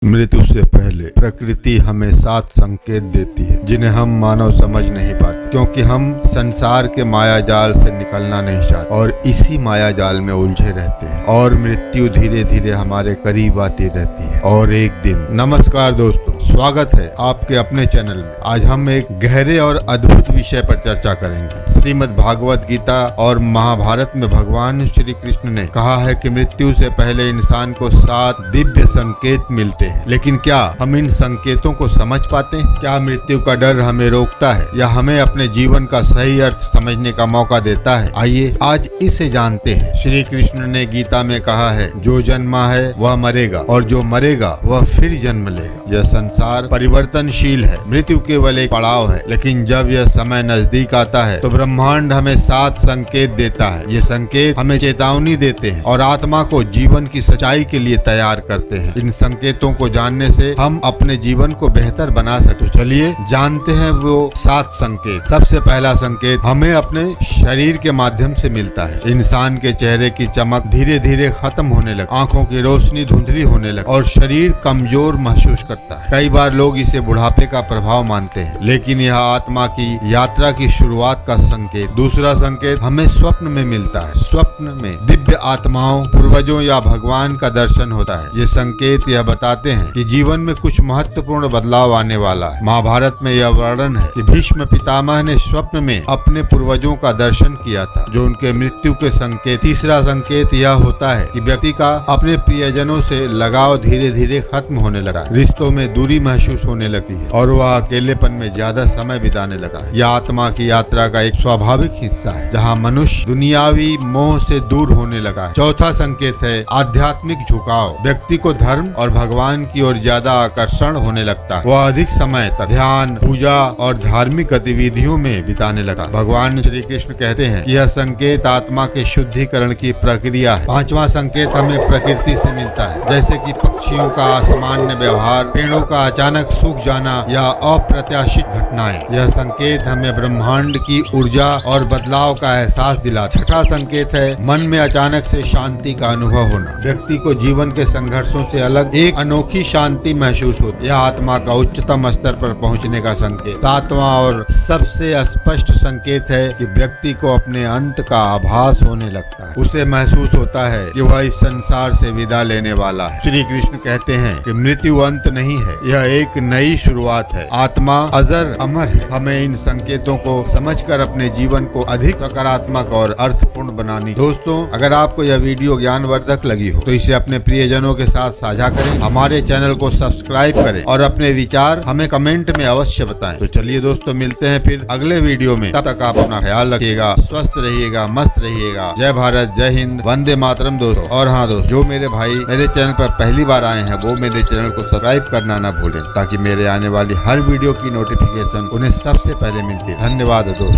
मृत्यु से पहले प्रकृति हमें 7 संकेत देती है जिन्हें हम मानव समझ नहीं पाते, क्योंकि हम संसार के माया जाल से निकलना नहीं चाहते और इसी माया जाल में उलझे रहते हैं और मृत्यु धीरे धीरे हमारे करीब आती रहती है और एक दिन। नमस्कार दोस्तों, स्वागत है आपके अपने चैनल में। आज हम एक गहरे और अद्भुत विषय पर चर्चा करेंगे। श्रीमद् भागवत गीता और महाभारत में भगवान श्री कृष्ण ने कहा है कि मृत्यु से पहले इंसान को 7 दिव्य संकेत मिलते हैं, लेकिन क्या हम इन संकेतों को समझ पाते हैं? क्या मृत्यु का डर हमें रोकता है या हमें अपने जीवन का सही अर्थ समझने का मौका देता है? आइए आज इसे जानते हैं। श्री कृष्ण ने गीता में कहा है, जो जन्मा है वह मरेगा और जो मरेगा वह फिर जन्म लेगा। यह संसार परिवर्तनशील है, मृत्यु केवल एक पड़ाव है, लेकिन जब यह समय नजदीक आता है तो ब्रह्मांड हमें 7 संकेत देता है। ये संकेत हमें चेतावनी देते हैं और आत्मा को जीवन की सच्चाई के लिए तैयार करते हैं। इन संकेतों को जानने से हम अपने जीवन को बेहतर बना सकते। तो चलिए जानते हैं वो 7 संकेत। सबसे पहला संकेत हमें अपने शरीर के माध्यम से मिलता है। इंसान के चेहरे की चमक धीरे धीरे खत्म होने लगी, आंखों की रोशनी धुंधली होने लगी और शरीर कमजोर महसूस करता है। कई बार लोग इसे बुढ़ापे का प्रभाव मानते हैं, लेकिन यह आत्मा की यात्रा की शुरुआत का संकेत। दूसरा संकेत हमें स्वप्न में मिलता है। स्वप्न में दिव्य आत्माओं, पूर्वजों या भगवान का दर्शन होता है। ये संकेत यह बताते हैं कि जीवन में कुछ महत्वपूर्ण बदलाव आने वाला है। महाभारत में यह वर्णन है कि भीष्म पितामह ने स्वप्न में अपने पूर्वजों का दर्शन किया था, जो उनके मृत्यु के संकेत। तीसरा संकेत यह होता है कि व्यक्ति का अपने प्रियजनों से लगाव धीरे धीरे खत्म होने लगा, रिश्तों में दूरी महसूस होने लगी है और वह अकेलेपन में ज्यादा समय बिताने लगा है। यह आत्मा की यात्रा का एक स्वाभाविक हिस्सा है, जहाँ मनुष्य दुनियावी मोह से दूर होने लगा है। चौथा संकेत है आध्यात्मिक झुकाव। व्यक्ति को धर्म और भगवान की ओर ज्यादा आकर्षण होने लगता है। वह अधिक समय तक ध्यान, पूजा और धार्मिक गतिविधियों में बिताने लगा। भगवान श्री कृष्ण कहते हैं कि यह संकेत आत्मा के शुद्धिकरण की प्रक्रिया है। पांचवा संकेत हमें प्रकृति से मिलता है, जैसे कि पक्षियों का असामान्य व्यवहार, पेड़ों का अचानक सूख जाना या अप्रत्याशित घटनाएं। यह संकेत हमें ब्रह्मांड की ऊर्जा और बदलाव का एहसास दिलाता है। छठा संकेत है मन में अचानक से शांति का अनुभव होना। व्यक्ति को जीवन के संघर्षों से अलग एक अनोखी शांति महसूस होती है। यह आत्मा का उच्चतम स्तर पर पहुंचने का संकेत। सातवां और सबसे स्पष्ट संकेत है कि व्यक्ति को अपने अंत का आभास होने लगता है। उसे महसूस होता है कि वह इस संसार से विदा लेने वाला है। श्री कृष्ण कहते हैं कि मृत्यु अंत नहीं है, यह एक नई शुरुआत है। आत्मा अजर अमर है। हमें इन संकेतों को समझकर अपने जीवन को अधिक सकारात्मक और अर्थपूर्ण बनानी। दोस्तों, अगर आपको यह वीडियो ज्ञानवर्धक लगी हो तो इसे अपने प्रियजनों के साथ साझा करें, हमारे चैनल को सब्सक्राइब करें और अपने विचार हमें कमेंट में अवश्य बताएं। तो चलिए दोस्तों, मिलते हैं फिर अगले वीडियो में। तब तक आप अपना ख्याल रखिएगा, स्वस्थ रहिएगा, मस्त रहिएगा। जय भारत, जय हिंद, वंदे मातरम दोस्तों। और हाँ दोस्तों, जो मेरे भाई मेरे चैनल पर पहली बार आए हैं वो मेरे चैनल को सब्सक्राइब करना ना भूलें, ताकि मेरे आने वाली हर वीडियो की नोटिफिकेशन उन्हें सबसे पहले मिलती है। धन्यवाद दोस्तों।